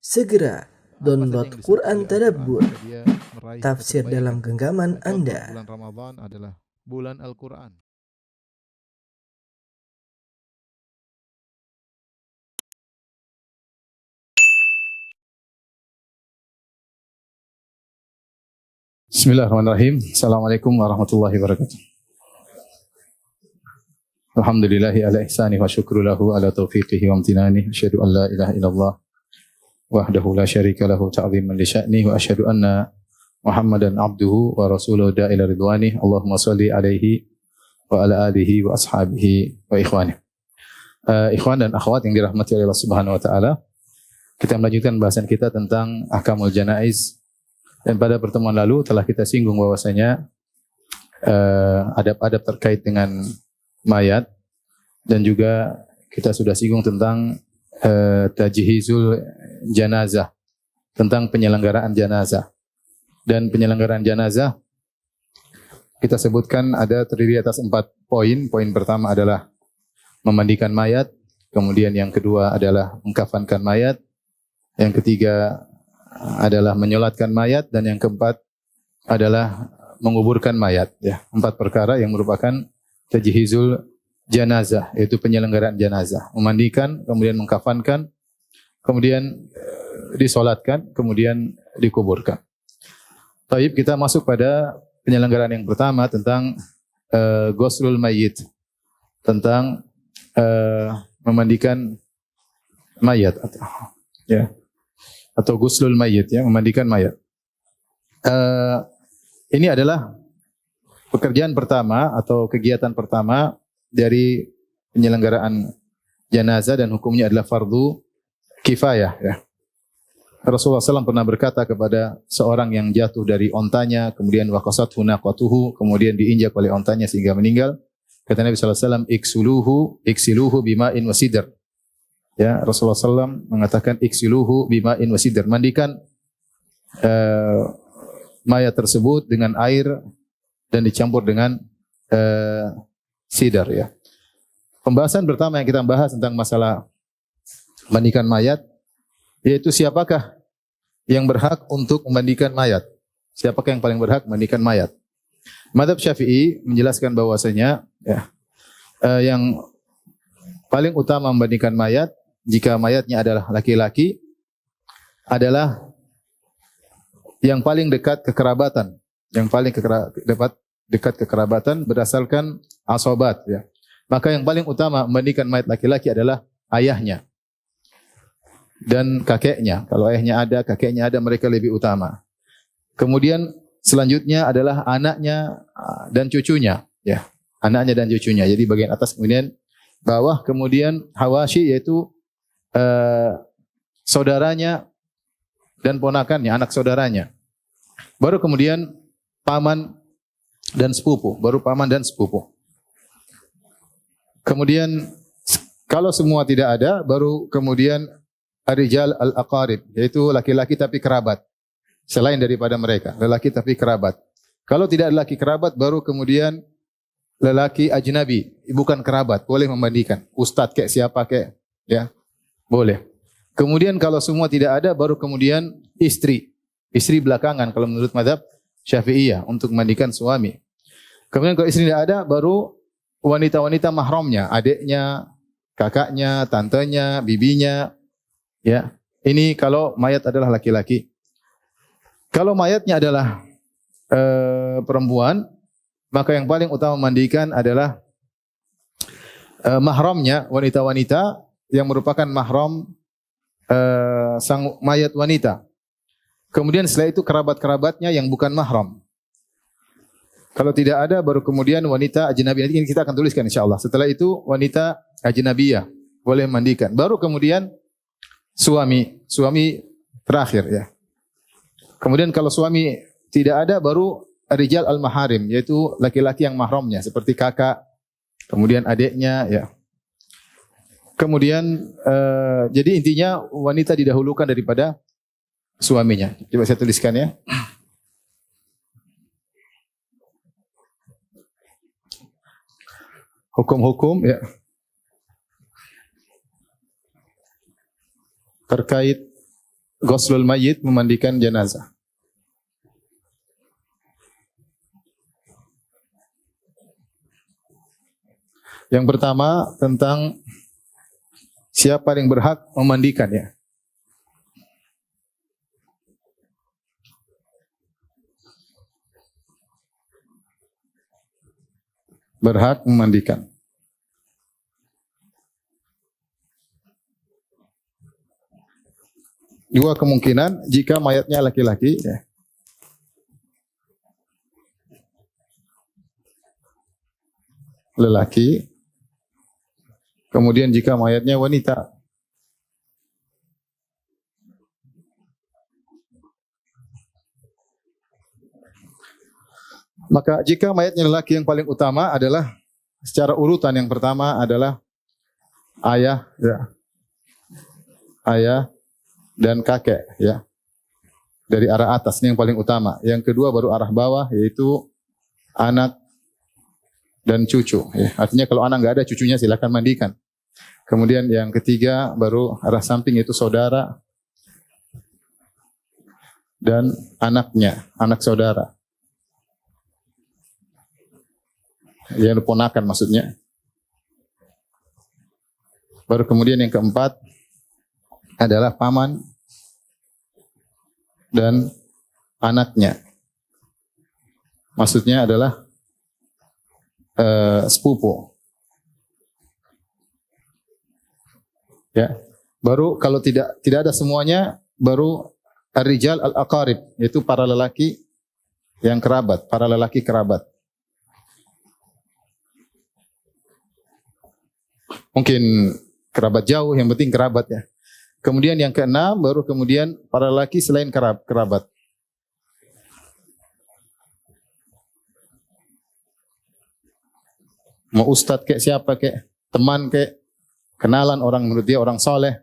Segera download Apa saja yang Quran disebut oleh Tadabbur, Al-Quran jika dia meraih tafsir kebaikan. dalam genggaman Contoh, Anda. bulan Ramadan adalah bulan Al-Quran. Bismillahirrahmanirrahim. Assalamualaikum warahmatullahi wabarakatuh. Alhamdulillahi ala ihsani wa syukru lahu ala taufiqihi wa amtinani. Asyhadu an la ilaha illallah wahdahu la syarika lahu ta'ziman li sya'ni wa asyhadu anna Muhammadan abduhu wa rasuluhu da'ila ridwani. Allahumma salli alaihi wa ala alihi wa ashabihi wa ikhwani. Ikhwan dan akhwat yang dirahmati oleh Allah Subhanahu wa taala, kita melanjutkan bahasan kita tentang ahkamul janaiz. Dan pada pertemuan lalu telah kita singgung bahwasanya adab-adab terkait dengan mayat, dan juga kita sudah singgung tentang tajhizul janazah, tentang penyelenggaraan janazah. Dan penyelenggaraan janazah kita sebutkan ada terdiri atas 4 poin. Poin pertama adalah memandikan mayat, kemudian yang kedua adalah mengkafankan mayat, yang ketiga adalah menyolatkan mayat, dan yang keempat adalah menguburkan mayat. Ya, 4 perkara yang merupakan tajhizul janazah, yaitu penyelenggaraan janazah. Memandikan, kemudian mengkafankan, kemudian disolatkan, kemudian dikuburkan. Baik, kita masuk pada penyelenggaraan yang pertama tentang ghuslul mayyit, tentang memandikan mayat atau ghuslul mayyit, ya, memandikan mayat. Ini adalah pekerjaan pertama atau kegiatan pertama dari penyelenggaraan jenazah, dan hukumnya adalah fardu kifayah, ya. Rasulullah SAW pernah berkata kepada seorang yang jatuh dari ontanya, kemudian waqasathu naqatuhu, kemudian diinjak oleh ontanya sehingga meninggal. Kata Nabi SAW, iksiluhu bima'in wasidr. Ya, Rasulullah SAW mengatakan iksiluhu bima'in wasidr, mandikan mayat tersebut dengan air dan dicampur dengan sidar, ya. Pembahasan pertama yang kita bahas tentang masalah mandikan mayat, yaitu siapakah yang berhak untuk memandikan mayat? Siapakah yang paling berhak memandikan mayat? Mazhab Syafi'i menjelaskan bahwasanya, ya, yang paling utama memandikan mayat jika mayatnya adalah laki-laki adalah yang paling dekat kekerabatan, yang paling dekat kekerabatan berdasarkan asobat, ya. Maka yang paling utama memandikan mayat laki-laki adalah ayahnya dan kakeknya. Kalau ayahnya ada, kakeknya ada, mereka lebih utama. Kemudian selanjutnya adalah anaknya dan cucunya, ya. Anaknya dan cucunya. Jadi bagian atas, kemudian bawah, kemudian hawashi, yaitu saudaranya dan ponakannya, anak saudaranya. Baru kemudian paman dan sepupu, baru paman dan sepupu. Kemudian kalau semua tidak ada, baru kemudian ar-rijal al-aqarib, yaitu laki-laki tapi kerabat, selain daripada mereka, lelaki tapi kerabat. Kalau tidak ada laki kerabat, baru kemudian lelaki ajnabi, bukan kerabat, boleh memandikan. Ustadz kayak siapa kayak, ya, boleh. Kemudian kalau semua tidak ada, baru kemudian istri. Istri belakangan kalau menurut mazhab Syafi'iyah untuk memandikan suami. Kemudian kalau istri tidak ada, baru wanita-wanita mahramnya, adiknya, kakaknya, tantenya, bibinya. Ya, ini kalau mayat adalah laki-laki. Kalau mayatnya adalah perempuan, maka yang paling utama memandikan adalah mahramnya, wanita-wanita yang merupakan mahram sang mayat wanita. Kemudian setelah itu kerabat-kerabatnya yang bukan mahram. Kalau tidak ada, baru kemudian wanita ajnabiyah. Ini kita akan tuliskan insyaallah. Setelah itu wanita ajnabiyah boleh memandikan. Baru kemudian suami terakhir, ya. Kemudian kalau suami tidak ada, baru rijal al-maharim, yaitu laki-laki yang mahramnya seperti kakak, kemudian adiknya, ya. Kemudian jadi intinya wanita didahulukan daripada suaminya. Coba saya tuliskan, ya. Hukum-hukum, ya, terkait ghuslul mayyit, memandikan jenazah. Yang pertama tentang siapa yang berhak memandikan ya. Berhak memandikan. Dua kemungkinan jika mayatnya laki-laki ya. Lelaki. Kemudian jika mayatnya wanita. Maka jika mayatnya lelaki yang paling utama adalah secara urutan yang pertama adalah ayah ya. Ayah dan kakek ya. Dari arah atas ini yang paling utama. Yang kedua baru arah bawah yaitu anak dan cucu ya. Artinya kalau anak enggak ada cucunya silakan mandikan. Kemudian yang ketiga baru arah samping yaitu saudara dan anaknya, anak saudara. Yang ponakan maksudnya. Baru kemudian yang keempat adalah paman dan anaknya. Maksudnya adalah sepupu. Ya. Baru kalau tidak ada semuanya, baru ar-rijal al-aqarib, yaitu para lelaki yang kerabat, para lelaki kerabat. Mungkin kerabat jauh, yang penting kerabat ya. Kemudian yang keenam, baru kemudian para lelaki selain kerabat. Mau ustadz kayak siapa kayak, teman kayak, kenalan orang menurut dia orang soleh,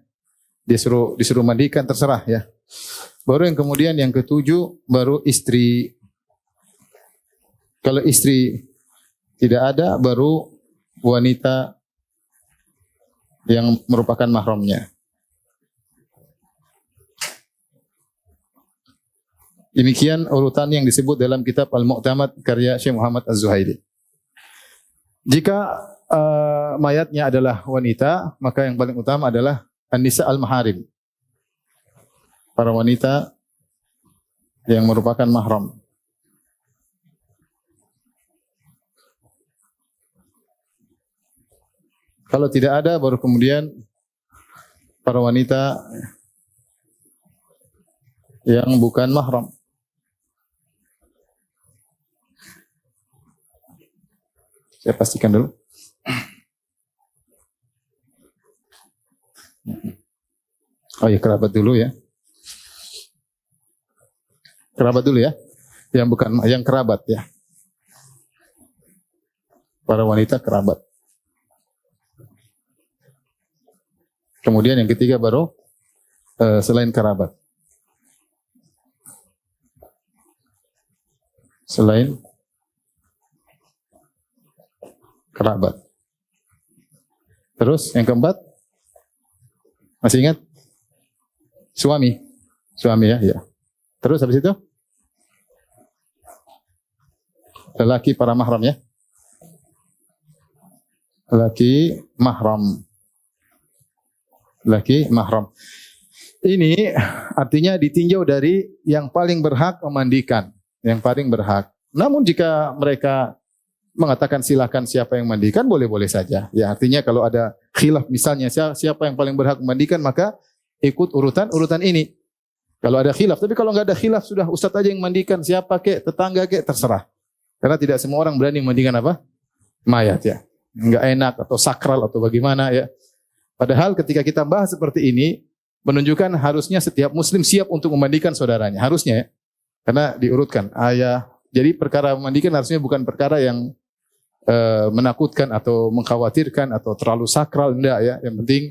disuruh mandikan terserah ya. Baru yang kemudian yang ketujuh, baru istri. Kalau istri tidak ada, baru wanita yang merupakan mahramnya. Demikian urutan yang disebut dalam kitab Al-Mu'tamad karya Syekh Muhammad Az-Zuhaili. Jika mayatnya adalah wanita, maka yang paling utama adalah an-nisa al-maharim. Para wanita yang merupakan mahram. Kalau tidak ada, baru kemudian para wanita yang bukan mahram. Saya pastikan dulu. Oh ya, kerabat dulu ya. Kerabat dulu ya. Yang bukan, yang kerabat ya. Para wanita kerabat. Kemudian yang ketiga baru selain kerabat. Selain kerabat. Terus yang keempat? Masih ingat? Suami. Suami ya, ya. Terus habis itu? Lelaki para mahram ya. Lelaki mahram. Laki mahram. Ini artinya ditinjau dari yang paling berhak memandikan, yang paling berhak. Namun jika mereka mengatakan silakan siapa yang mandikan, boleh-boleh saja. Ya, artinya kalau ada khilaf misalnya siapa yang paling berhak memandikan, maka ikut urutan ini. Kalau ada khilaf, tapi kalau nggak ada khilaf sudah ustaz aja yang mandikan, siapa kek, tetangga kek, terserah. Karena tidak semua orang berani memandikan apa? Mayat ya. Enggak enak atau sakral atau bagaimana ya. Padahal ketika kita bahas seperti ini, menunjukkan harusnya setiap muslim siap untuk memandikan saudaranya. Harusnya ya. Karena diurutkan ayah. Jadi perkara memandikan harusnya bukan perkara yang menakutkan atau mengkhawatirkan atau terlalu sakral. Enggak ya. Yang penting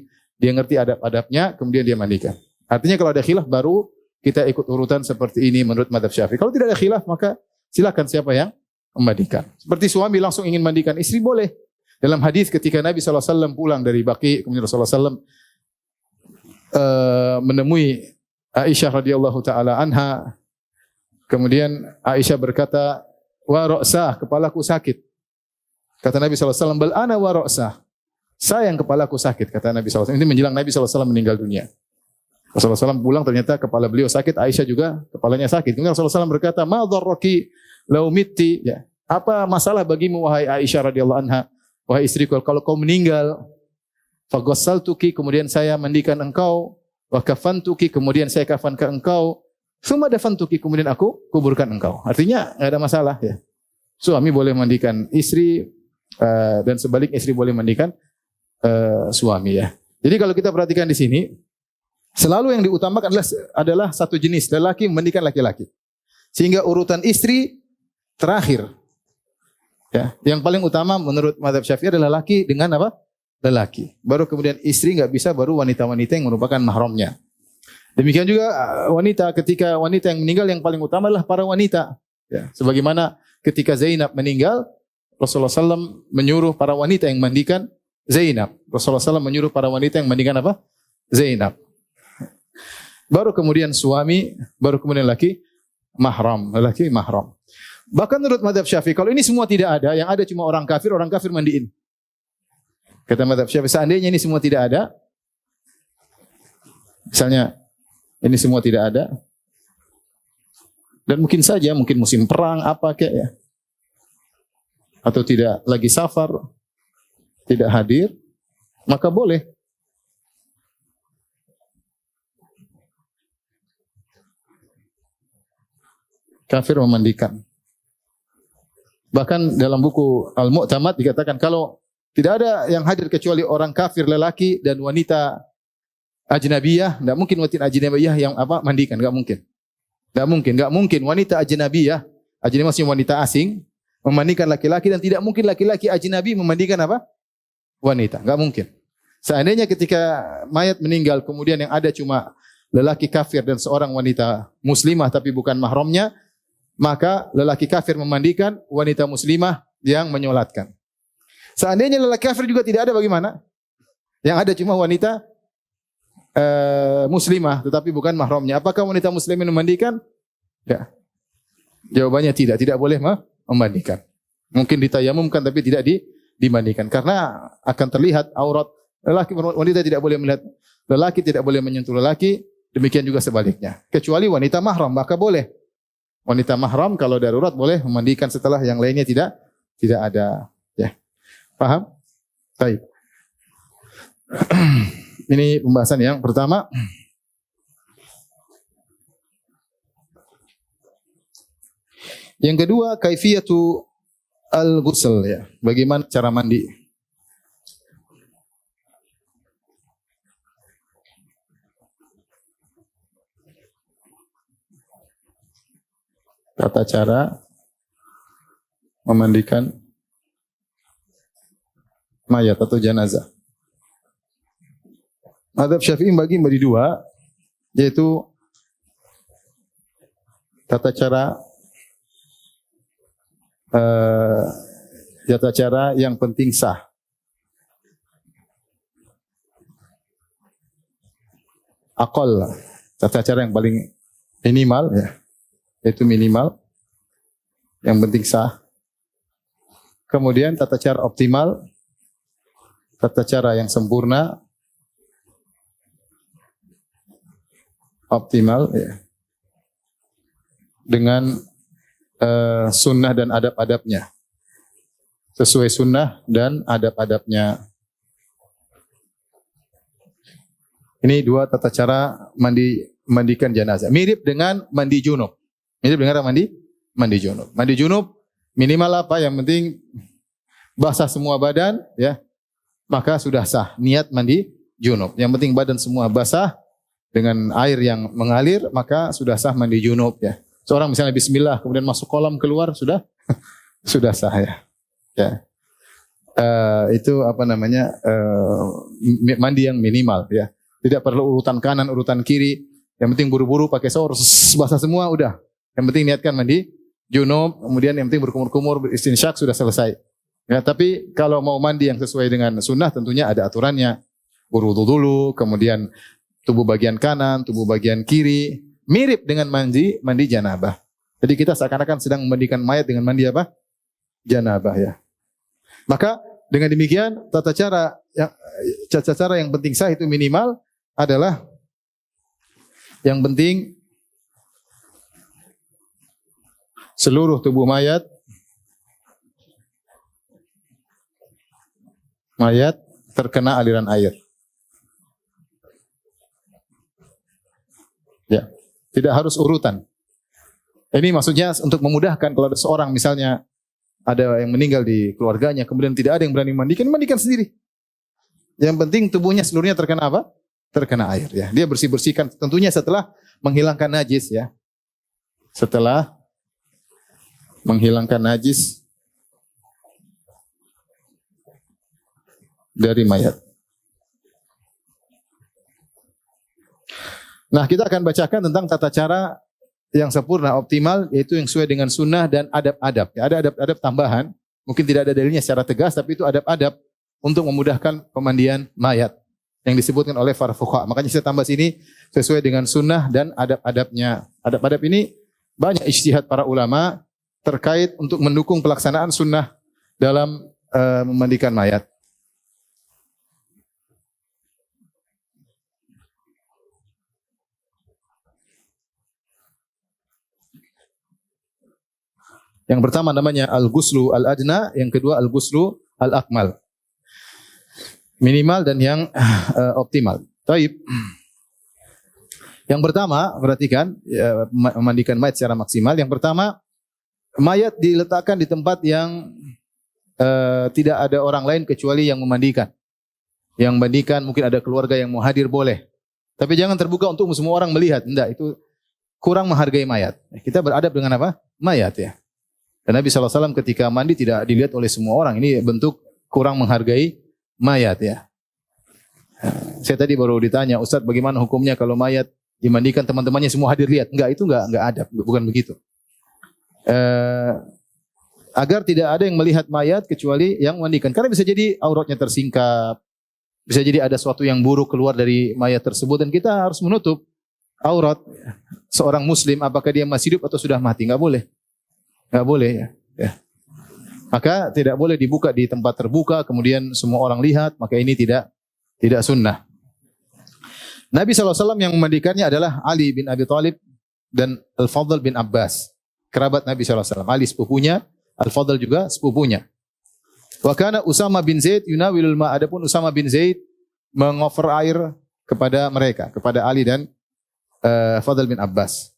dia ngerti adab-adabnya, kemudian dia mandikan. Artinya kalau ada khilaf baru kita ikut urutan seperti ini menurut mazhab Syafi'i. Kalau tidak ada khilaf maka silakan siapa yang memandikan. Seperti suami langsung ingin mandikan istri boleh. Dalam hadis ketika Nabi SAW pulang dari Baqi, kemudian Rasulullah SAW menemui Aisyah radhiyallahu taala anha. Kemudian Aisyah berkata, wa ra'sah, kepalaku sakit. Kata Nabi SAW, bal ana wa ra'sah. Saya yang kepalaku sakit, kata Nabi SAW. Ini menjelang Nabi SAW meninggal dunia. Rasulullah SAW pulang, ternyata kepala beliau sakit, Aisyah juga kepalanya sakit. Kemudian Rasulullah SAW berkata, ma dharraki lau mitti. Ya. Apa masalah bagimu wahai Aisyah radhiyallahu anha? Wahai istriku, kalau kau meninggal, faghassaltuki, kemudian saya mandikan engkau, wa kafantuki, kemudian saya kafankan engkau, summa dafantuki, kemudian aku kuburkan engkau. Artinya enggak ada masalah ya. Suami boleh mandikan istri dan sebaliknya istri boleh mandikan suami ya. Jadi kalau kita perhatikan di sini, selalu yang diutamakan adalah satu jenis, lelaki memandikan laki-laki. Sehingga urutan istri terakhir. Ya, yang paling utama menurut mazhab Syafi'i adalah laki dengan apa? Lelaki. Baru kemudian istri enggak bisa, baru wanita-wanita yang merupakan mahramnya. Demikian juga wanita, ketika wanita yang meninggal yang paling utama adalah para wanita. Ya, sebagaimana ketika Zainab meninggal, Rasulullah SAW menyuruh para wanita yang mandikan Zainab. Rasulullah SAW menyuruh para wanita yang mandikan apa? Zainab. Baru kemudian suami, baru kemudian laki mahram, lelaki mahram. Bahkan menurut mazhab Syafi'i, kalau ini semua tidak ada, yang ada cuma orang kafir mandiin. Kata mazhab Syafi'i, seandainya ini semua tidak ada, misalnya ini semua tidak ada, dan mungkin saja, mungkin musim perang, apa kayak ya, atau tidak lagi safar, tidak hadir, maka boleh. Kafir memandikan. Bahkan dalam buku Al-Mu'tamad dikatakan kalau tidak ada yang hadir kecuali orang kafir lelaki dan wanita ajnabiyah, tidak mungkin wanita ajnabiyah yang apa mandikan, enggak mungkin. Enggak mungkin wanita ajnabiyah, ajnabiyah maksudnya wanita asing memandikan laki-laki, dan tidak mungkin laki-laki ajnabi memandikan apa? Wanita, enggak mungkin. Seandainya ketika mayat meninggal kemudian yang ada cuma lelaki kafir dan seorang wanita muslimah tapi bukan mahramnya, maka lelaki kafir memandikan, wanita muslimah yang menyolatkan. Seandainya lelaki kafir juga tidak ada, bagaimana? Yang ada cuma wanita muslimah tetapi bukan mahramnya. Apakah wanita muslimah memandikan? Ya. Jawabannya tidak boleh memandikan. Mungkin ditayamumkan tapi tidak dimandikan karena akan terlihat aurat lelaki. Wanita tidak boleh melihat lelaki, tidak boleh menyentuh lelaki, demikian juga sebaliknya. Kecuali wanita mahram, maka boleh. Wanita mahram kalau darurat boleh memandikan setelah yang lainnya tidak ada. Ya. Paham? Baik. Ini pembahasan yang pertama. Yang kedua, kaifiyatu al-ghusl ya. Bagaimana cara mandi? Tata cara memandikan mayat atau jenazah. Mazhab Syafi'i bagi menjadi dua, yaitu tata cara yang penting sah. Aqall, tata cara yang paling minimal ya. Itu minimal, yang penting sah. Kemudian tata cara optimal, tata cara yang sempurna, optimal ya, dengan sunnah dan adab-adabnya, sesuai sunnah dan adab-adabnya. Ini dua tata cara mandikan jenazah. Mirip dengan mandi junub. Mirip dengan mandi junub. Mandi junub minimal apa? Yang penting basah semua badan, ya, maka sudah sah niat mandi junub. Yang penting badan semua basah dengan air yang mengalir, maka sudah sah mandi junub, ya. Seorang misalnya bismillah kemudian masuk kolam keluar sudah sudah sah ya. Ya. Itu apa namanya? Mandi yang minimal ya. Tidak perlu urutan kanan, urutan kiri. Yang penting buru-buru pakai shower basah semua udah. Yang penting niatkan mandi junub, kemudian yang penting berkumur-kumur, beristinsyak sudah selesai. Ya, tapi kalau mau mandi yang sesuai dengan sunnah tentunya ada aturannya. Berwudu dulu, kemudian tubuh bagian kanan, tubuh bagian kiri, mirip dengan mandi janabah. Jadi kita seakan-akan sedang memandikan mayat dengan mandi apa? Janabah ya. Maka dengan demikian tata cara yang penting sah itu minimal adalah yang penting seluruh tubuh mayat terkena aliran air. Ya, tidak harus urutan. Ini maksudnya untuk memudahkan kalau ada seorang misalnya ada yang meninggal di keluarganya, kemudian tidak ada yang berani mandikan sendiri. Yang penting tubuhnya seluruhnya terkena apa? Terkena air ya. Dia bersih-bersihkan tentunya setelah menghilangkan najis ya. Setelah menghilangkan najis dari mayat. Nah, kita akan bacakan tentang tata cara yang sempurna, optimal, yaitu yang sesuai dengan sunnah dan adab-adab. Ya, ada adab-adab tambahan, mungkin tidak ada dalilnya secara tegas, tapi itu adab-adab untuk memudahkan pemandian mayat yang disebutkan oleh para fuqaha. Makanya saya tambah sini sesuai dengan sunnah dan adab-adabnya. Adab-adab ini banyak ijtihad para ulama terkait untuk mendukung pelaksanaan sunnah dalam memandikan mayat. Yang pertama namanya al-ghuslu al-adna, yang kedua al-ghuslu al-akmal. Minimal dan yang optimal. Taib. Yang pertama, perhatikan ya, memandikan mayat secara maksimal. Yang pertama, mayat diletakkan di tempat yang tidak ada orang lain kecuali yang memandikan. Yang memandikan mungkin ada keluarga yang mau hadir boleh. Tapi jangan terbuka untuk semua orang melihat. Tidak, itu kurang menghargai mayat. Kita beradab dengan apa? Mayat ya. Dan Nabi SAW ketika mandi tidak dilihat oleh semua orang. Ini bentuk kurang menghargai mayat ya. Saya tadi baru ditanya, Ustaz bagaimana hukumnya kalau mayat dimandikan teman-temannya semua hadir lihat? Enggak, itu enggak adab, bukan begitu. Agar tidak ada yang melihat mayat kecuali yang memandikan. Karena bisa jadi auratnya tersingkap. Bisa jadi ada sesuatu yang buruk keluar dari mayat tersebut. Dan kita harus menutup aurat seorang muslim apakah dia masih hidup atau sudah mati. Enggak boleh. Enggak boleh ya. Maka tidak boleh dibuka di tempat terbuka kemudian semua orang lihat, maka ini tidak sunnah. Nabi SAW yang memandikannya adalah Ali bin Abi Thalib dan Al-Fadl bin Abbas, kerabat Nabi SAW. Ali sepupunya, Al-Fadl juga sepupunya. Wa kana Usama bin Zaid yunawilul ma, adapun Usama bin Zaid mengofer air kepada mereka, kepada Ali dan Fadl bin Abbas.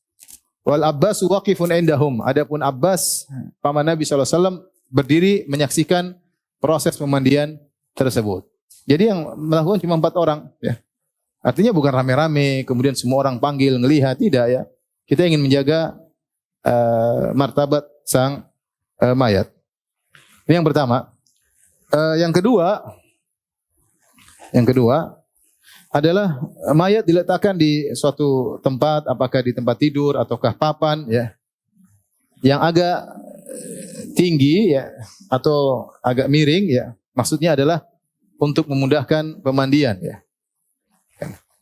Wal Abbas waqifun indahum. Adapun Abbas paman Nabi SAW berdiri menyaksikan proses pemandian tersebut. Jadi yang melakukan cuma 4 orang ya. Artinya bukan rame-rame kemudian semua orang panggil ngelihat, tidak ya. Kita ingin menjaga martabat sang mayat. Ini yang pertama. Yang kedua adalah mayat diletakkan di suatu tempat, apakah di tempat tidur ataukah papan ya, yang agak tinggi ya atau agak miring ya. Maksudnya adalah untuk memudahkan pemandian ya.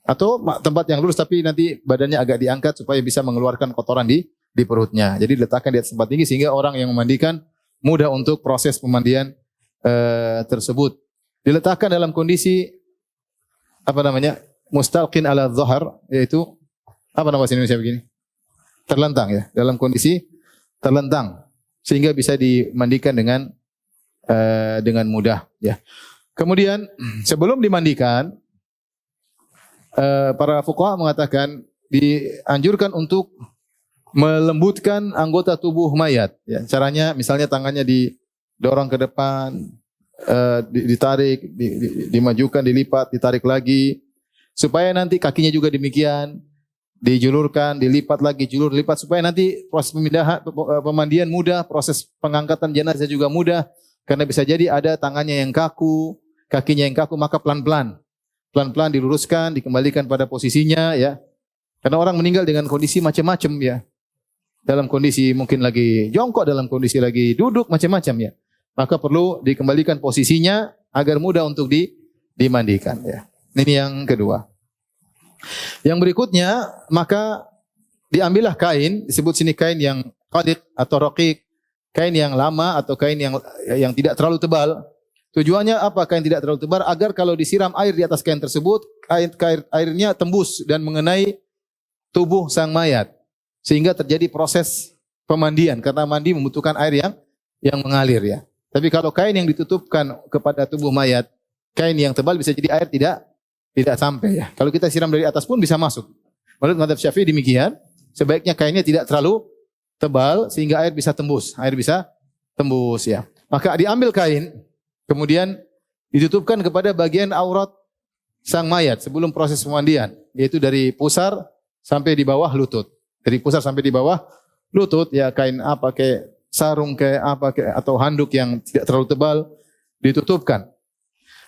Atau tempat yang lurus tapi nanti badannya agak diangkat supaya bisa mengeluarkan kotoran di perutnya. Jadi diletakkan di atas tempat tinggi sehingga orang yang memandikan mudah untuk proses pemandian tersebut. Diletakkan dalam kondisi mustalqin ala dhahar, yaitu apa nama bahasa Indonesia begini? Terlentang ya, dalam kondisi terlentang sehingga bisa dimandikan dengan mudah ya. Kemudian sebelum dimandikan para fuqaha mengatakan dianjurkan untuk melembutkan anggota tubuh mayat ya. Caranya misalnya tangannya didorong ke depan, ditarik, dimajukan, dilipat, ditarik lagi, supaya nanti kakinya juga demikian, dijulurkan, dilipat lagi, julur, lipat, supaya nanti proses pemandian mudah, proses pengangkatan jenazah juga mudah, karena bisa jadi ada tangannya yang kaku, kakinya yang kaku, maka pelan-pelan diluruskan, dikembalikan pada posisinya ya. Karena orang meninggal dengan kondisi macam-macam ya, dalam kondisi mungkin lagi jongkok, dalam kondisi lagi duduk, macam-macam ya. Maka perlu dikembalikan posisinya agar mudah untuk dimandikan ya. Ini yang kedua. Yang berikutnya, maka diambillah kain, disebut sini kain yang qadiq atau raqiq, kain yang lama atau kain yang tidak terlalu tebal. Tujuannya apa kain tidak terlalu tebal? Agar kalau disiram air di atas kain tersebut, airnya tembus dan mengenai tubuh sang mayat. Sehingga terjadi proses pemandian, karena mandi membutuhkan air yang mengalir ya. Tapi kalau kain yang ditutupkan kepada tubuh mayat, kain yang tebal bisa jadi air tidak sampai ya. Kalau kita siram dari atas pun bisa masuk. Menurut mazhab Syafi'i demikian, sebaiknya kainnya tidak terlalu tebal sehingga air bisa tembus. Air bisa tembus ya. Maka diambil kain, kemudian ditutupkan kepada bagian aurat sang mayat sebelum proses pemandian, yaitu dari pusar sampai di bawah lutut. Dari pusar sampai di bawah lutut ya, kain apa kayak sarung kayak apa kayak atau handuk yang tidak terlalu tebal ditutupkan.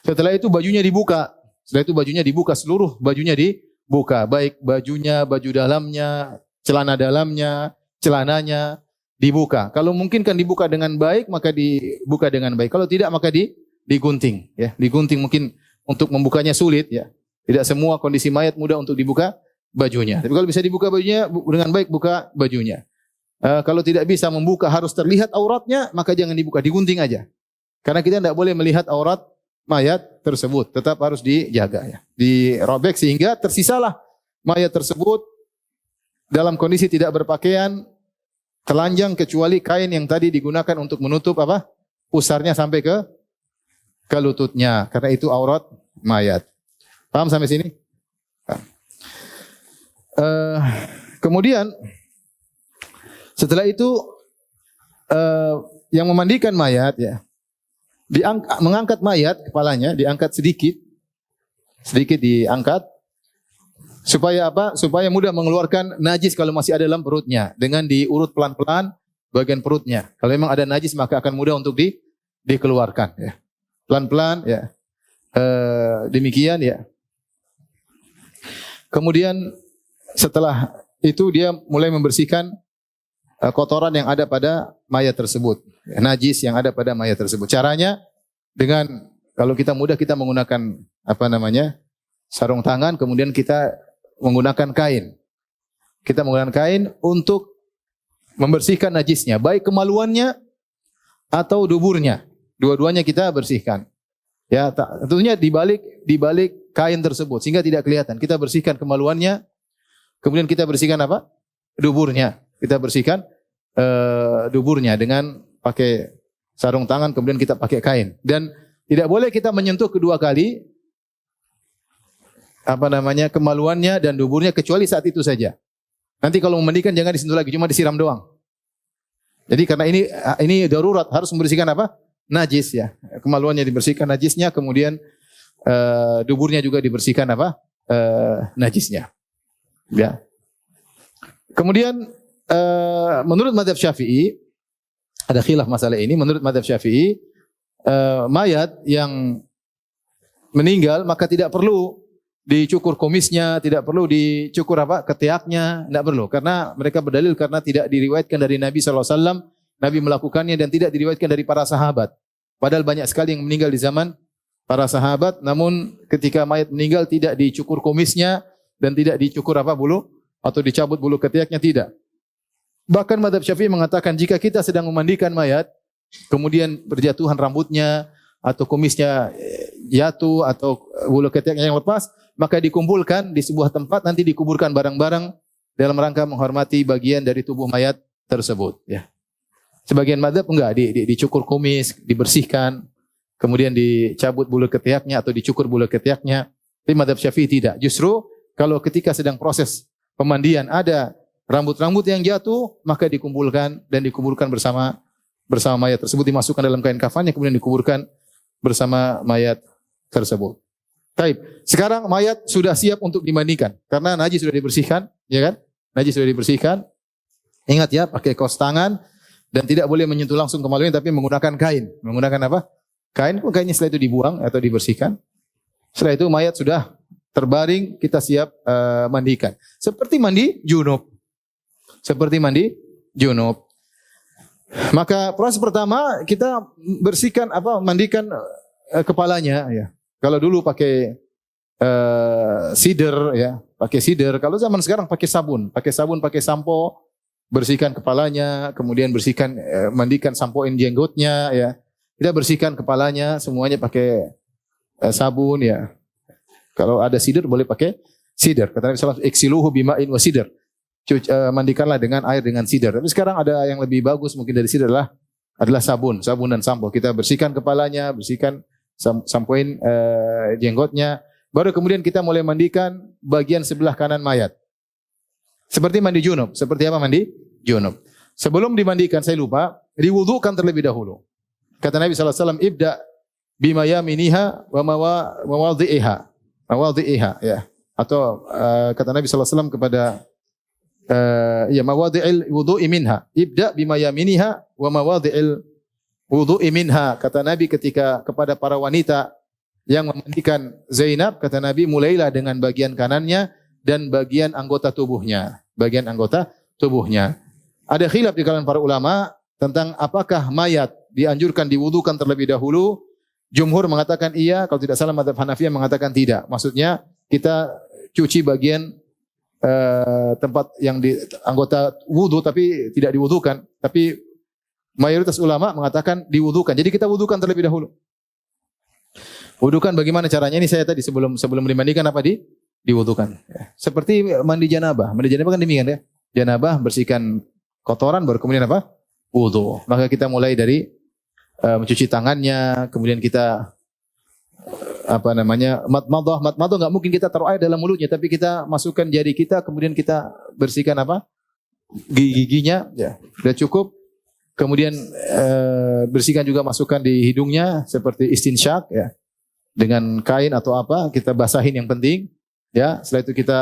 Setelah itu bajunya dibuka. Setelah itu bajunya dibuka, seluruh bajunya dibuka, baik bajunya, baju dalamnya, celana dalamnya, celananya dibuka. Kalau mungkin kan dibuka dengan baik, maka dibuka dengan baik. Kalau tidak maka digunting ya. Digunting mungkin untuk membukanya sulit ya. Tidak semua kondisi mayat mudah untuk dibuka bajunya. Tapi kalau bisa dibuka bajunya dengan baik, buka bajunya. Kalau tidak bisa membuka harus terlihat auratnya, maka jangan dibuka, digunting aja. Karena kita tidak boleh melihat aurat mayat tersebut, tetap harus dijaga ya. Dirobek sehingga tersisalah mayat tersebut dalam kondisi tidak berpakaian, telanjang kecuali kain yang tadi digunakan untuk menutup apa? Pusarnya sampai ke lututnya, karena itu aurat mayat. Paham sampai sini? Kemudian setelah itu yang memandikan mayat ya, mengangkat mayat, kepalanya diangkat sedikit diangkat supaya apa? Supaya mudah mengeluarkan najis kalau masih ada dalam perutnya, dengan diurut pelan-pelan bagian perutnya. Kalau memang ada najis maka akan mudah untuk dikeluarkan ya. Pelan-pelan ya. Demikian ya. Kemudian setelah itu dia mulai membersihkan kotoran yang ada pada mayat tersebut, najis yang ada pada mayat tersebut. Caranya dengan kalau kita mudah kita menggunakan sarung tangan, kemudian kita menggunakan kain. Kita menggunakan kain untuk membersihkan najisnya, baik kemaluannya atau duburnya. Dua-duanya kita bersihkan. Ya, tentunya di balik kain tersebut sehingga tidak kelihatan. Kita bersihkan kemaluannya, kemudian kita bersihkan apa? Duburnya. Kita bersihkan duburnya dengan pakai sarung tangan, kemudian kita pakai kain. Dan tidak boleh kita menyentuh kedua kali kemaluannya dan duburnya kecuali saat itu saja. Nanti kalau memandikan jangan disentuh lagi, cuma disiram doang. Jadi karena ini darurat, harus membersihkan apa? Najis ya. Kemaluannya dibersihkan najisnya, kemudian duburnya juga dibersihkan apa? Najisnya. Ya. Kemudian menurut mazhab Syafi'i, ada khilaf masalah ini. Menurut mazhab Syafi'i, mayat yang meninggal maka tidak perlu dicukur kumisnya, tidak perlu dicukur ketiaknya, tidak perlu. Karena mereka berdalil karena tidak diriwayatkan dari Nabi SAW, Nabi melakukannya dan tidak diriwayatkan dari para sahabat. Padahal banyak sekali yang meninggal di zaman para sahabat, namun ketika mayat meninggal tidak dicukur kumisnya dan tidak dicukur bulu atau dicabut bulu ketiaknya, tidak. Bahkan mazhab Syafi'i mengatakan jika kita sedang memandikan mayat, kemudian berjatuhan rambutnya atau kumisnya jatuh atau bulu ketiaknya yang lepas, maka dikumpulkan di sebuah tempat, nanti dikuburkan barang-barang dalam rangka menghormati bagian dari tubuh mayat tersebut. Ya. Sebagian mazhab enggak, dicukur kumis, dibersihkan, kemudian dicabut bulu ketiaknya atau dicukur bulu ketiaknya. Tapi mazhab Syafi'i tidak. Justru kalau ketika sedang proses pemandian ada rambut-rambut yang jatuh, maka dikumpulkan dan dikuburkan bersama mayat tersebut, dimasukkan dalam kain kafannya, kemudian dikuburkan bersama mayat tersebut. Baik, sekarang mayat sudah siap untuk dimandikan karena najis sudah dibersihkan, ya kan? Najis sudah dibersihkan. Ingat ya, pakai kaos tangan dan tidak boleh menyentuh langsung kemaluannya, tapi menggunakan kain. Menggunakan apa? Kain, kainnya setelah itu dibuang atau dibersihkan. Setelah itu mayat sudah terbaring, kita siap mandikan. Seperti mandi junub. Maka proses pertama kita bersihkan mandikan kepalanya ya. Kalau dulu pakai sider ya, pakai sider. Kalau zaman sekarang pakai sabun, pakai sampo, bersihkan kepalanya, kemudian bersihkan mandikan, sampoin jenggotnya ya. Kita bersihkan kepalanya semuanya pakai sabun ya. Kalau ada sider boleh pakai sider. Kata Nabi sallallahu alaihi wasallam, "Iksiluhu bima'in wa sider." Mandikanlah dengan air dengan sider. Tapi sekarang ada yang lebih bagus mungkin dari sider adalah sabun dan sampo. Kita bersihkan kepalanya, bersihkan sampoin jenggotnya. Baru kemudian kita mulai mandikan bagian sebelah kanan mayat. Seperti mandi junub. Seperti apa mandi junub? Sebelum dimandikan, saya lupa, diwudukan terlebih dahulu. Kata Nabi sallallahu alaihi wasallam, "Ibda bima yaminiha wa mawadhi'iha." Ya. Atau kata Nabi sallallahu alaihi wasallam kepada mawadhi'il wudu'i minha. Ibda bima yaminiha wa mawadhi'il wudu'i minha. Kata Nabi ketika kepada para wanita yang memandikan Zainab, kata Nabi, mulailah dengan bagian kanannya dan bagian anggota tubuhnya. Bagian anggota tubuhnya. Ada khilaf di kalangan para ulama tentang apakah mayat dianjurkan diwudukan terlebih dahulu. Jumhur mengatakan iya, kalau tidak salah mazhab Hanafiyah mengatakan tidak. Maksudnya kita cuci bagian tempat yang di anggota wudu tapi tidak diwudukan. Tapi mayoritas ulama mengatakan diwudukan. Jadi kita wudukan terlebih dahulu. Wudukan bagaimana caranya? Ini saya tadi sebelum dimandikan apa diwudukan. Seperti mandi janabah. Mandi janabah kan demikian ya. Janabah bersihkan kotoran baru kemudian apa? Wudu. Maka kita mulai dari mencuci tangannya, kemudian kita matmadah enggak mungkin kita taruh air dalam mulutnya, tapi kita masukkan jari kita, kemudian kita bersihkan apa? Giginya, ya. Sudah cukup. Kemudian bersihkan juga, masukkan di hidungnya seperti istinsyak ya. Dengan kain atau apa, kita basahin yang penting, ya. Setelah itu kita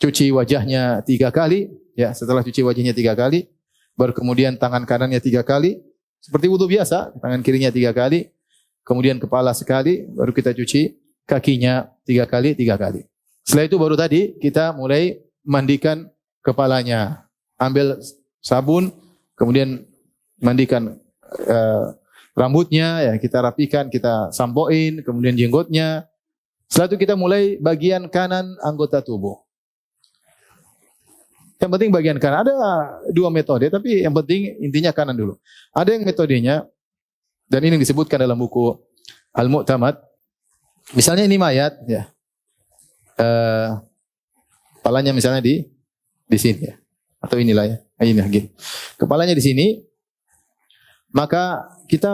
cuci wajahnya 3 kali, ya. Setelah cuci wajahnya 3 kali, baru kemudian tangan kanannya 3 kali, seperti wudu biasa, tangan kirinya 3 kali, kemudian kepala sekali, baru kita cuci kakinya 3 kali, 3 kali. Setelah itu baru tadi kita mulai mandikan kepalanya, ambil sabun, kemudian mandikan rambutnya, ya kita rapikan, kita sampoin, kemudian jenggotnya. Setelah itu kita mulai bagian kanan anggota tubuh. Yang penting bagian kanan. Ada 2 metode, tapi yang penting intinya kanan dulu. Ada yang metodenya, dan ini disebutkan dalam buku Al-Mu'tamad. Misalnya ini mayat, ya. Kepalanya misalnya di sini, ya. Atau inilah ya. Ini lagi. Kepalanya di sini. Maka kita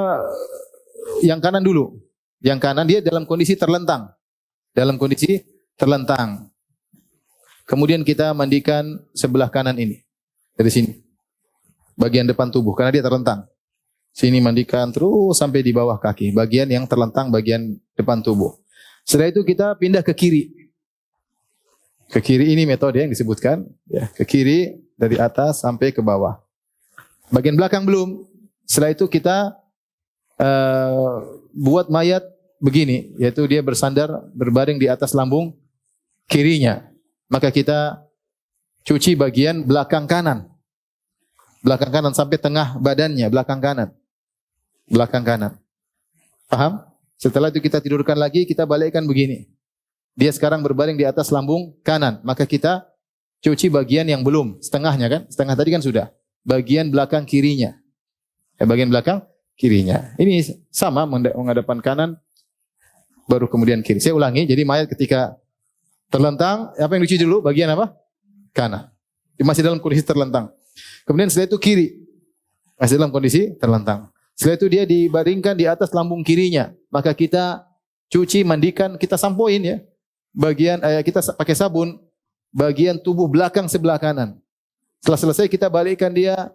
yang kanan dulu. Yang kanan dia dalam kondisi terlentang. Dalam kondisi terlentang. Kemudian kita mandikan sebelah kanan ini. Dari sini. Bagian depan tubuh. Karena dia terlentang. Sini mandikan terus sampai di bawah kaki. Bagian yang terlentang, bagian depan tubuh. Setelah itu kita pindah ke kiri. Ke kiri ini metode yang disebutkan. Ya, ke kiri dari atas sampai ke bawah. Bagian belakang belum. Setelah itu kita buat mayat begini, yaitu dia bersandar, berbaring di atas lambung kirinya. Maka kita cuci bagian belakang kanan. Belakang kanan sampai tengah badannya, belakang kanan. Belakang kanan. Paham? Setelah itu kita tidurkan lagi, kita balikkan begini. Dia sekarang berbaring di atas lambung kanan. Maka kita cuci bagian yang belum, setengahnya kan? Setengah tadi kan sudah. Bagian belakang kirinya. Bagian belakang kirinya. Ini sama menghadapkan kanan baru kemudian kiri. Saya ulangi. Jadi mayat ketika terlentang, apa yang dicuci dulu? Bagian apa? Kanan. Masih dalam kondisi terlentang. Kemudian setelah itu kiri. Masih dalam kondisi terlentang. Setelah itu dia dibaringkan di atas lambung kirinya. Maka kita cuci, mandikan, kita sampoin ya. Bagian kita pakai sabun bagian tubuh belakang sebelah kanan. Setelah selesai kita balikkan dia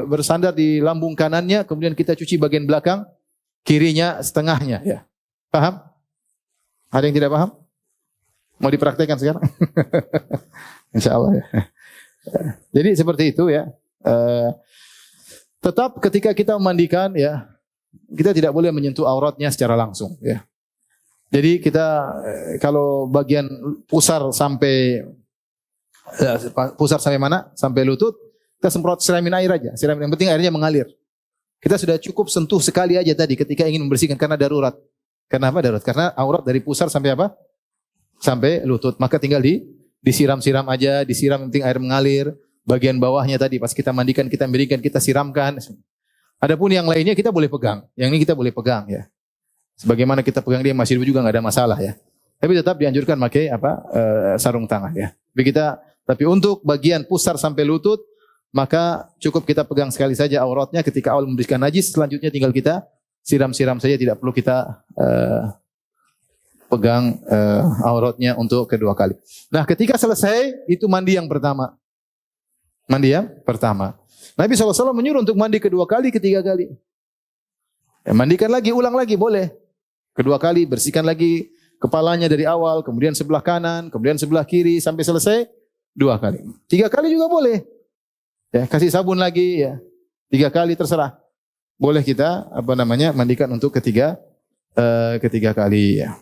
bersandar di lambung kanannya, kemudian kita cuci bagian belakang kirinya setengahnya ya. Paham? Ada yang tidak paham? Mau dipraktekkan sekarang? Insyaallah ya. Jadi seperti itu ya. Tetap ketika kita memandikan ya, kita tidak boleh menyentuh auratnya secara langsung ya. Jadi kita kalau bagian pusar sampai mana? Sampai lutut, kita semprot siramin air aja. Siramin, yang penting airnya mengalir. Kita sudah cukup sentuh sekali aja tadi ketika ingin membersihkan karena darurat. Karena apa darurat? Karena aurat dari pusar sampai apa? Sampai lutut. Maka tinggal disiram-siram aja, disiram penting air mengalir. Bagian bawahnya tadi pas kita mandikan, kita berikan, kita siramkan. Adapun yang lainnya kita boleh pegang. Yang ini kita boleh pegang ya. Sebagaimana kita pegang dia masih juga nggak ada masalah ya. Tapi tetap dianjurkan pakai sarung tangan ya. Tapi untuk bagian pusar sampai lutut maka cukup kita pegang sekali saja auratnya ketika awal membersihkan najis, selanjutnya tinggal kita siram-siram saja, tidak perlu kita pegang auratnya untuk kedua kali. Nah, ketika selesai itu mandi yang pertama. Mandi yang pertama. Nabi SAW menyuruh untuk mandi kedua kali, ketiga kali. Ya, mandikan lagi, ulang lagi boleh. Kedua kali bersihkan lagi kepalanya dari awal, kemudian sebelah kanan, kemudian sebelah kiri sampai selesai 2 kali. 3 kali juga boleh. Ya, kasih sabun lagi ya. 3 kali terserah. Boleh kita mandikan untuk ketiga kali ya.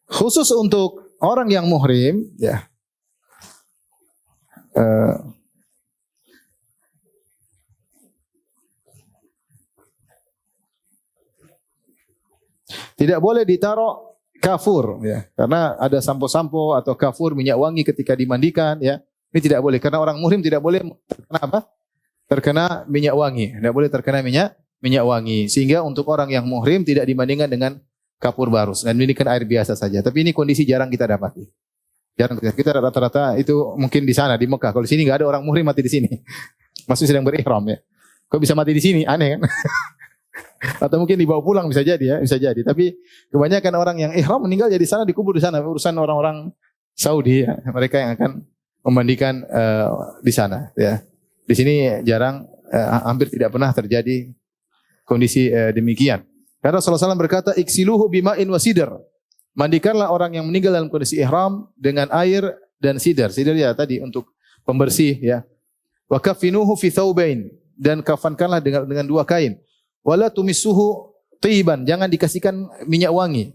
Khusus untuk orang yang muhrim ya. Tidak boleh ditaruh kafur ya. Karena ada sampo-sampo atau kafur minyak wangi ketika dimandikan ya. Ini tidak boleh karena orang muhrim tidak boleh terkena apa? Terkena minyak wangi. Tidak boleh terkena minyak wangi. Sehingga untuk orang yang muhrim tidak dibandingkan dengan kapur barus dan dimandikan air biasa saja. Tapi ini kondisi jarang kita dapati. Jarang kita rata-rata itu mungkin di sana di Mekah. Kalau di sini enggak ada orang muhrim mati di sini. Maksudnya sedang berihram ya. Kok bisa mati di sini? Aneh kan? Atau mungkin dibawa pulang bisa jadi ya, bisa jadi. Tapi kebanyakan orang yang ihram meninggal jadi sana dikubur di sana. Urusan orang-orang Saudi ya. Mereka yang akan memandikan di sana ya. Di sini jarang hampir tidak pernah terjadi kondisi demikian. Karena Rasulullah SAW berkata iksiluhu bima'in wa sidr. Mandikanlah orang yang meninggal dalam kondisi ihram dengan air dan sidr. Sidr ya tadi untuk pembersih ya. Wa kafinuhu fi thawbain dan kafankanlah dengan 2 kain. Wala tumissuhu tiban, jangan dikasihkan minyak wangi.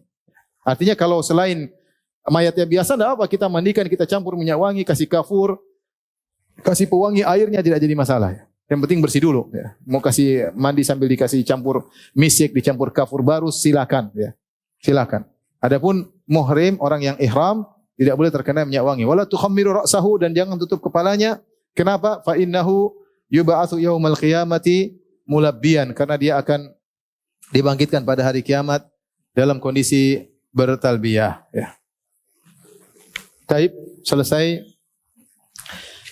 Artinya kalau selain mayatnya biasa enggak apa kita mandikan, kita campur minyak wangi, kasih kafur, kasih pewangi airnya tidak jadi masalah. Yang penting bersih dulu ya. Mau kasih mandi sambil dikasih campur misik, dicampur kafur baru silakan ya. Silakan. Adapun muhrim orang yang ihram tidak boleh terkena minyak wangi. Wala tukhammiru ra'sahu dan jangan tutup kepalanya. Kenapa? Fa innahu yub'atsu yaumal qiyamati mulabbiyan karena dia akan dibangkitkan pada hari kiamat dalam kondisi bertalbiyah ya. Taib selesai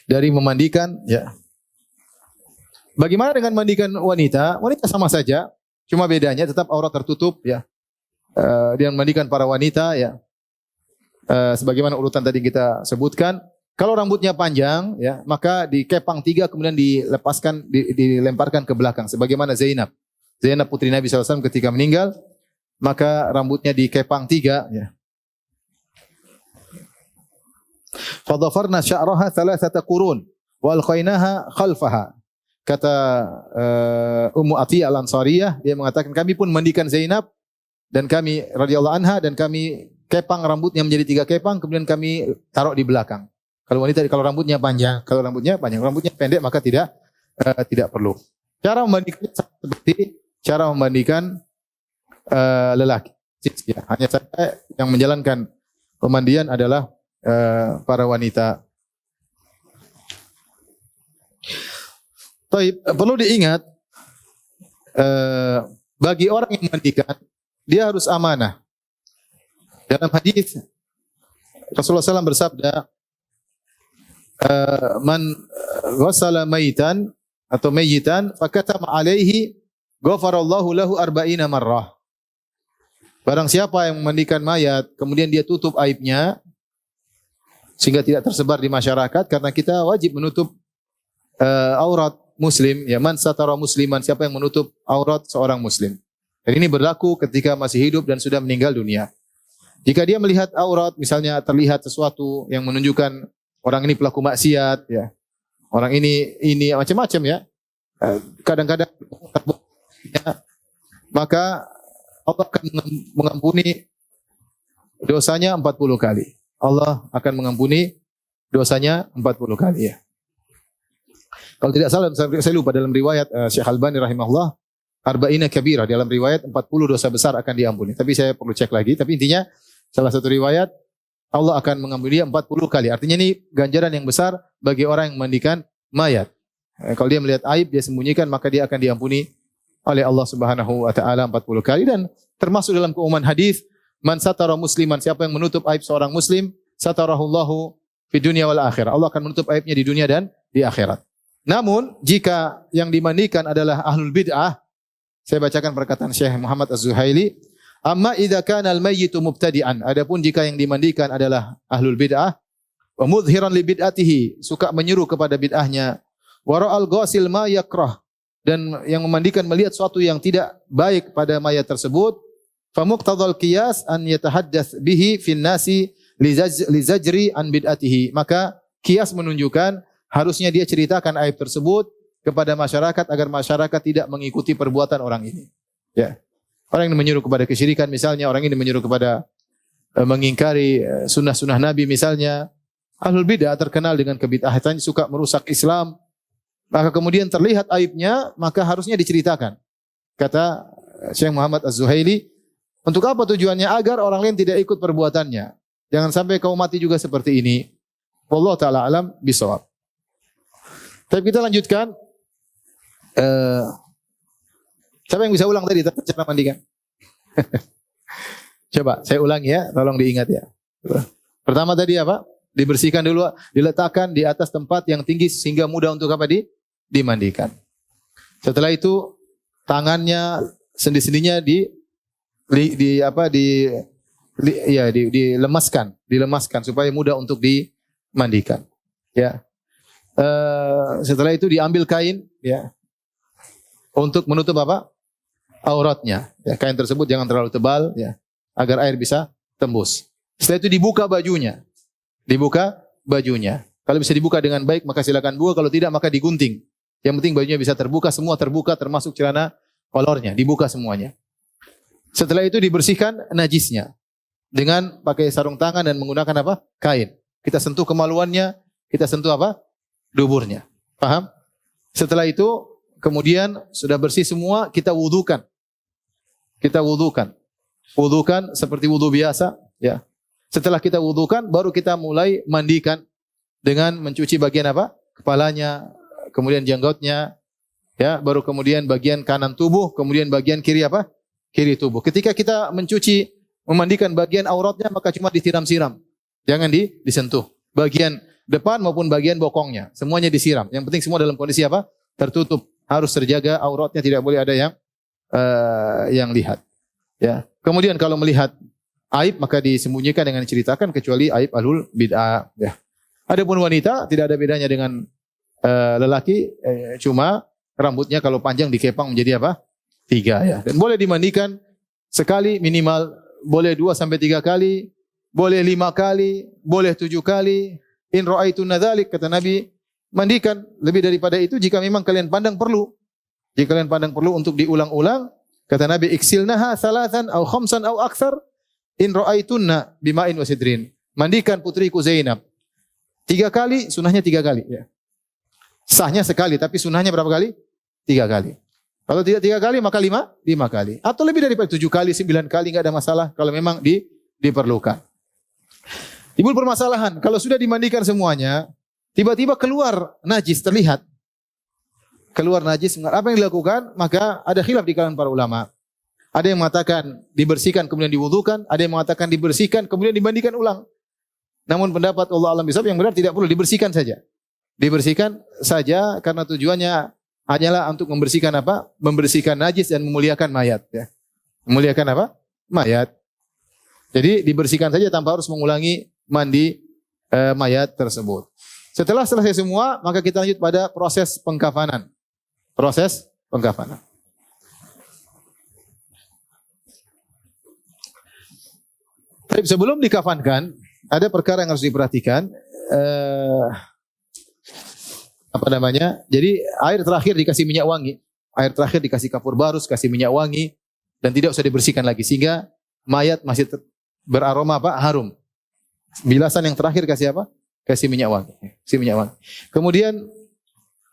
dari memandikan ya. Bagaimana dengan mandikan wanita? Wanita sama saja, cuma bedanya tetap aurat tertutup ya. Dia memandikan para wanita ya. Sebagaimana urutan tadi kita sebutkan. Kalau rambutnya panjang ya, maka dikepang 3 kemudian dilepaskan dilemparkan ke belakang sebagaimana Zainab. Zainab putri Nabi SAW ketika meninggal, maka rambutnya dikepang 3 ya. Fadhafarna sya'raha 3 qurun wa alqainaha khalfaha. Kata Ummu Atiyah Al-Ansariyah, dia mengatakan kami pun mandikan Zainab dan kami radhiyallahu anha dan kami kepang rambutnya menjadi 3 kepang kemudian kami taruh di belakang. Kalau wanita kalau rambutnya panjang, rambutnya pendek maka tidak perlu. Cara memandikan seperti cara memandikan lelaki. Ya, hanya saja yang menjalankan pemandian adalah para wanita. Perlu diingat bagi orang yang memandikan dia harus amanah. Dalam hadis Rasulullah SAW bersabda man ghassala maitan atau mayyitan fakatama alaihi ghafarallahu lahu 40 marrah. Barang siapa yang memandikan mayat kemudian dia tutup aibnya sehingga tidak tersebar di masyarakat karena kita wajib menutup aurat muslim ya, man satara musliman, siapa yang menutup aurat seorang muslim. Dan ini berlaku ketika masih hidup dan sudah meninggal dunia. Jika dia melihat aurat misalnya terlihat sesuatu yang menunjukkan orang ini pelaku maksiat ya. Orang ini macam-macam ya. Kadang-kadang ya, maka Allah akan mengampuni dosanya 40 kali. Allah akan mengampuni dosanya 40 kali ya. Kalau tidak salah saya lupa dalam riwayat Syekh Albani rahimahullah arba'ina kabirah, dalam riwayat 40 dosa besar akan diampuni. Tapi saya perlu cek lagi. Tapi intinya salah satu riwayat Allah akan mengampuni dia 40 kali. Artinya ini ganjaran yang besar bagi orang yang memandikan mayat. Kalau dia melihat aib, dia sembunyikan, maka dia akan diampuni oleh Allah Subhanahu wa taala 40 kali. Dan termasuk dalam keumuman hadis, man satara musliman, siapa yang menutup aib seorang muslim, satarahullahu fid dunya wal akhirah. Allah akan menutup aibnya di dunia dan di akhirat. Namun, jika yang dimandikan adalah ahlul bid'ah, saya bacakan perkataan Syekh Muhammad Az-Zuhaili, amma idza kana al-mayyitu mubtadi'an, adapun jika yang dimandikan adalah ahlul bid'ah, wa mudhiran li bid'atihi, suka menyeru kepada bid'ahnya, wa ra'al ghasil ma yakrah, dan yang memandikan melihat sesuatu yang tidak baik pada mayat tersebut, fa muqtadhal qiyas an yatahaddats bihi fin nasi li zajri an bid'atihi, maka qiyas menunjukkan harusnya dia ceritakan aib tersebut kepada masyarakat agar masyarakat tidak mengikuti perbuatan orang ini. Ya. Orang yang menyuruh kepada kesyirikan misalnya, orang ini menyuruh kepada mengingkari sunnah-sunnah Nabi misalnya. Ahlul bid'ah terkenal dengan kebid'ahan, suka merusak Islam. Maka kemudian terlihat aibnya, maka harusnya diceritakan. Kata Syekh Muhammad Az-Zuhaili, untuk apa tujuannya? Agar orang lain tidak ikut perbuatannya. Jangan sampai kau mati juga seperti ini. Wallahu ta'ala alam bisawab. Tapi kita lanjutkan. Siapa yang bisa ulang tadi cara mandikan? Coba saya ulangi ya, tolong diingat ya. Pertama tadi apa? Dibersihkan dulu, diletakkan di atas tempat yang tinggi sehingga mudah untuk apa? Dimandikan. Setelah itu tangannya sendi-sendinya dilemaskan supaya mudah untuk dimandikan. Ya. Setelah itu diambil kain, ya, untuk menutup apa? Auratnya. Ya, kain tersebut jangan terlalu tebal, ya, agar air bisa tembus. Setelah itu dibuka bajunya. Kalau bisa dibuka dengan baik maka silakan buka, kalau tidak maka digunting. Yang penting bajunya bisa terbuka, semua terbuka termasuk celana kolornya, dibuka semuanya. Setelah itu dibersihkan najisnya dengan pakai sarung tangan dan menggunakan apa? Kain. Kita sentuh kemaluannya, kita sentuh apa? Duburnya. Paham? Setelah itu kemudian sudah bersih semua, kita wudukan. Wudukan seperti wudu biasa, ya. Setelah kita wudukan baru kita mulai mandikan dengan mencuci bagian apa? Kepalanya, kemudian janggutnya, ya, baru kemudian bagian kanan tubuh, kemudian bagian kiri apa? Kiri tubuh. Ketika kita memandikan bagian auratnya maka cuma disiram-siram. Jangan disentuh. Bagian depan maupun bagian bokongnya, semuanya disiram. Yang penting semua dalam kondisi apa? Tertutup. Harus terjaga auratnya, tidak boleh ada yang lihat. Ya. Kemudian kalau melihat aib maka disembunyikan dengan diceritakan kecuali aib ahlul bid'ah. Ya. Adapun wanita tidak ada bedanya dengan lelaki, cuma rambutnya kalau panjang dikepang menjadi apa? 3 ya. Dan boleh dimandikan sekali minimal, boleh 2 sampai 3 kali, boleh 5 kali, boleh 7 kali. In ra'aitunna dzalik, kata Nabi, mandikan lebih daripada itu jika memang kalian pandang perlu. Jika kalian pandang perlu untuk diulang-ulang, kata Nabi, iksilnaha salatan au khamsan au aktsar in ra'aitunna bima'in wa sidrin. Mandikan putriku Zainab 3 kali, sunahnya 3 kali ya. Sahnya sekali, tapi sunahnya berapa kali? 3 kali. Kalau tidak 3 kali maka 5 kali. Atau lebih daripada 7 kali, 9 kali enggak ada masalah kalau memang diperlukan. Timbul permasalahan, kalau sudah dimandikan semuanya, tiba-tiba keluar najis, terlihat. Keluar najis, apa yang dilakukan? Maka ada khilaf di kalangan para ulama. Ada yang mengatakan dibersihkan kemudian diwudukan, ada yang mengatakan dibersihkan kemudian dimandikan ulang. Namun pendapat Allah alam bisawab yang benar tidak perlu, dibersihkan saja. Dibersihkan saja karena tujuannya hanyalah untuk membersihkan apa? Membersihkan najis dan memuliakan mayat. Ya. Memuliakan apa? Mayat. Jadi dibersihkan saja tanpa harus mengulangi mandi mayat tersebut. Setelah selesai semua, maka kita lanjut pada proses pengkafanan. Proses pengkafanan. Tapi sebelum dikafankan, ada perkara yang harus diperhatikan. Jadi air terakhir dikasih minyak wangi, air terakhir dikasih kapur barus, kasih minyak wangi, dan tidak usah dibersihkan lagi sehingga mayat masih beraroma apa? Harum. Bilasan yang terakhir kasih apa? Kasih minyak wangi. Kasih minyak wangi. Kemudian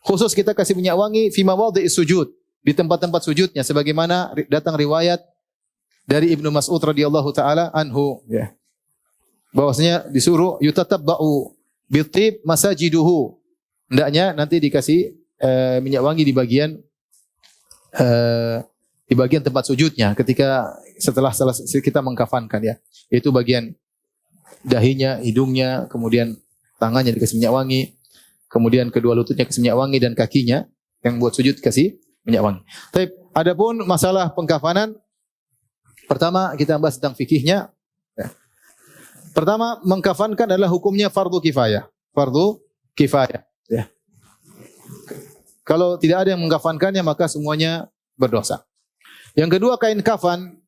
khusus kita kasih minyak wangi fi mawadhi'is sujud, di tempat-tempat sujudnya sebagaimana datang riwayat dari Ibnu Mas'ud radhiyallahu taala anhu ya. Bahwasanya disuruh yutatabba'u bitib masajiduhu. Hendaknya nanti dikasih minyak wangi di bagian tempat sujudnya ketika setelah kita mengkafankan ya. Itu bagian dahinya, hidungnya, kemudian tangannya dikasih minyak wangi, kemudian kedua lututnya kasih minyak wangi dan kakinya yang buat sujud kasih minyak wangi. Tapi adapun masalah pengkafanan, pertama kita bahas tentang fikihnya. Ya. Pertama, mengkafankan adalah hukumnya fardu kifayah. Fardu kifayah. Ya. Kalau tidak ada yang mengkafankannya maka semuanya berdosa. Yang kedua, kain kafan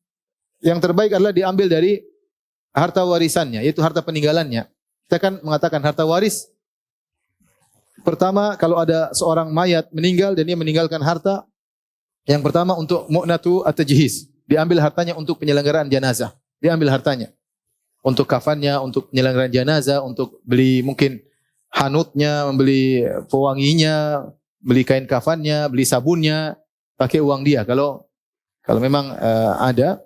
yang terbaik adalah diambil dari harta warisannya, yaitu harta peninggalannya. Kita kan mengatakan harta waris. Pertama, kalau ada seorang mayat meninggal dan dia meninggalkan harta, yang pertama untuk mu'natu at-tajhiz, diambil hartanya untuk penyelenggaraan jenazah. Diambil hartanya. Untuk kafannya, untuk penyelenggaraan jenazah, untuk beli mungkin hanutnya, membeli pewanginya, beli kain kafannya, beli sabunnya, pakai uang dia. Kalau memang ada,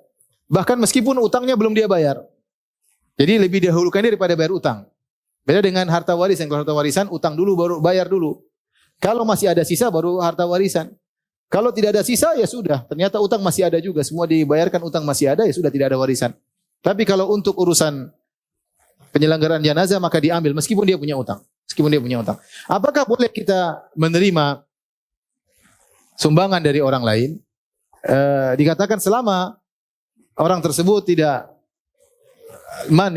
bahkan meskipun utangnya belum dia bayar. Jadi lebih dahulukan daripada bayar utang. Beda dengan harta warisan. Kalau harta warisan utang dulu baru bayar dulu. Kalau masih ada sisa baru harta warisan. Kalau tidak ada sisa ya sudah. Ternyata utang masih ada juga. Semua dibayarkan, utang masih ada, ya sudah tidak ada warisan. Tapi kalau untuk urusan penyelenggaraan jenazah maka diambil meskipun dia punya utang. Meskipun dia punya utang. Apakah boleh kita menerima sumbangan dari orang lain? Dikatakan selama orang tersebut tidak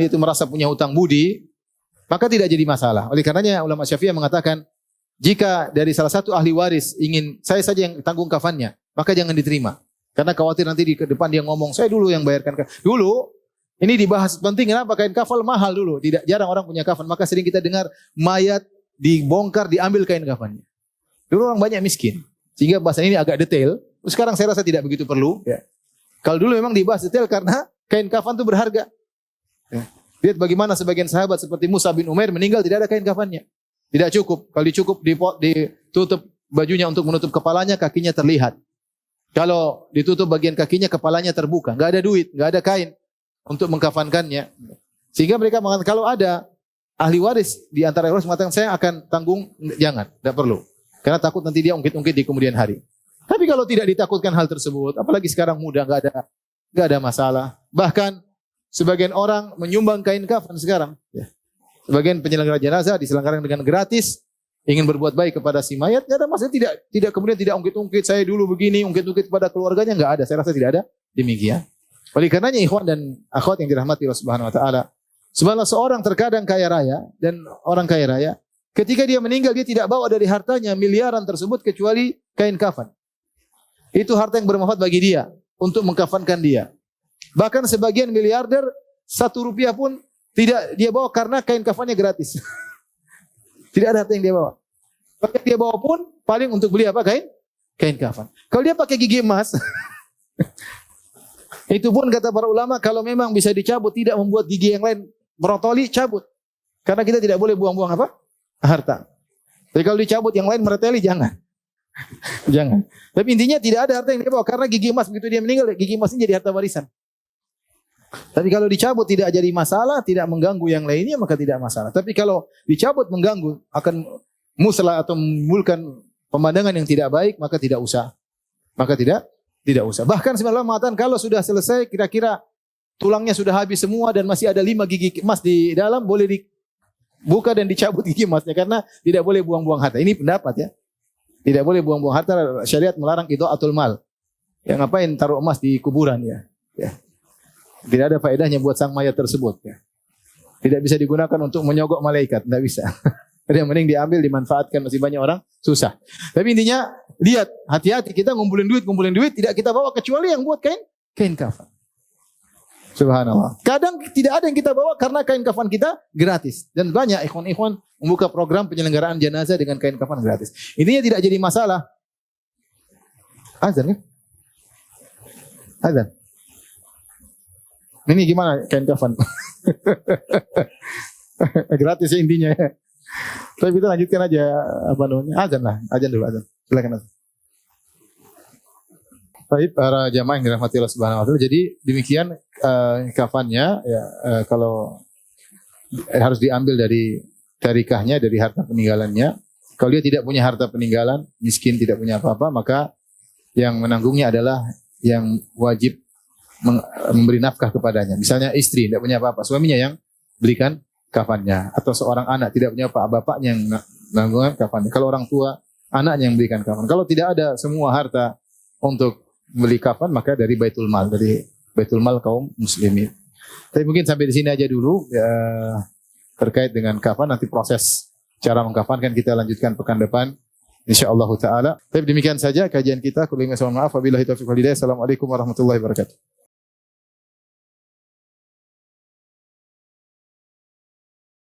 itu merasa punya hutang budi, maka tidak jadi masalah. Oleh karenanya ulama Syafi'iyah mengatakan jika dari salah satu ahli waris ingin saya saja yang tanggung kafannya, maka jangan diterima. Karena khawatir nanti di depan dia ngomong, saya dulu yang bayarkan. Dulu ini dibahas penting, kenapa kain kafan mahal dulu. Tidak jarang orang punya kafan, maka sering kita dengar mayat dibongkar, diambil kain kafannya. Dulu orang banyak miskin, sehingga bahasan ini agak detail. Sekarang saya rasa tidak begitu perlu. Ya. Kalau dulu memang dibahas detail karena kain kafan itu berharga. Ya. Lihat bagaimana sebagian sahabat seperti Musa bin Umair meninggal tidak ada kain kafannya. Tidak cukup. Kalau dicukup ditutup bajunya untuk menutup kepalanya, kakinya terlihat. Kalau ditutup bagian kakinya, kepalanya terbuka. Enggak ada duit, enggak ada kain untuk mengkafankannya. Sehingga mereka mengatakan kalau ada ahli waris di antara waris mengatakan saya akan tanggung, jangan, tidak perlu. Karena takut nanti dia ungkit-ungkit di kemudian hari. Tapi kalau tidak ditakutkan hal tersebut, apalagi sekarang muda, enggak ada masalah. Bahkan sebagian orang menyumbang kain kafan sekarang. Ya. Sebagian penyelenggara jenazah diselenggarakan dengan gratis, ingin berbuat baik kepada si mayat, enggak ada masalah, tidak kemudian tidak ungkit-ungkit saya dulu begini, ungkit-ungkit kepada keluarganya, enggak ada. Saya rasa tidak ada demikian. Oleh karenanya ikhwan dan akhwat yang dirahmati Allah Subhanahu wa taala, subhanallah seorang terkadang kaya raya dan orang kaya raya, ketika dia meninggal dia tidak bawa dari hartanya miliaran tersebut kecuali kain kafan. Itu harta yang bermanfaat bagi dia untuk mengkafankan dia. Bahkan sebagian miliarder 1 rupiah pun tidak dia bawa karena kain kafannya gratis. Tidak ada harta yang dia bawa. Bahkan dia bawa pun paling untuk beli apa? Kain kafan. Kalau dia pakai gigi emas, itu pun kata para ulama kalau memang bisa dicabut tidak membuat gigi yang lain merotoli, cabut. Karena kita tidak boleh buang-buang apa? Harta. Tapi kalau dicabut yang lain mereteli jangan. Jangan. Tapi intinya tidak ada harta yang dia bawa karena gigi emas begitu dia meninggal gigi emasnya jadi harta warisan. Tapi kalau dicabut tidak jadi masalah, tidak mengganggu yang lainnya maka tidak masalah. Tapi kalau dicabut mengganggu akan muslah atau menimbulkan pemandangan yang tidak baik maka tidak usah. Maka tidak usah. Bahkan sebenarnya mengatakan kalau sudah selesai kira-kira tulangnya sudah habis semua dan masih ada 5 gigi emas di dalam boleh dibuka dan dicabut gigi emasnya karena tidak boleh buang-buang harta. Ini pendapat ya. Tidak boleh buang-buang harta. Syariat melarang idha'atul mal. Ya ngapain taruh emas di kuburan ya. Ya. Tidak ada faedahnya buat sang mayat tersebut ya. Tidak bisa digunakan untuk menyogok malaikat, tidak bisa. Jadi yang mending diambil dimanfaatkan, masih banyak orang susah. Tapi intinya lihat, hati-hati kita ngumpulin duit tidak kita bawa kecuali yang buat kain kafan. Subhanallah. Kadang tidak ada yang kita bawa karena kain kafan kita gratis dan banyak ikhwan-ikhwan membuka program penyelenggaraan jenazah dengan kain kafan gratis. Intinya tidak jadi masalah. Azan kan? Azan. Ini gimana kain kafan? Gratis ya intinya ya. Tapi kita lanjutkan aja apa namanya? Azan lah, azan dulu azan. Silakan azan. Baik, para jamaah yang dirahmati Allah Subhanahu wa taala. Jadi demikian kafannya ya, kalau harus diambil dari tarikahnya, dari harta peninggalannya. Kalau dia tidak punya harta peninggalan, miskin, tidak punya apa-apa, maka yang menanggungnya adalah yang wajib memberi nafkah kepadanya. Misalnya istri tidak punya apa-apa, suaminya yang belikan kafannya, atau seorang anak tidak punya apa, bapaknya yang menanggung kafannya. Kalau orang tua, anaknya yang belikan kafan. Kalau tidak ada semua harta untuk beli kafan, maka dari baitul mal, kaum muslimin. Tapi mungkin sampai di sini aja dulu ya, terkait dengan kafan. Nanti proses cara mengkafankan kita lanjutkan pekan depan insyaallah taala. Tapi demikian saja kajian kita. Kulingan, mohon maaf. Wabillahi taufiq wal hidayah. Assalamualaikum warahmatullahi wabarakatuh.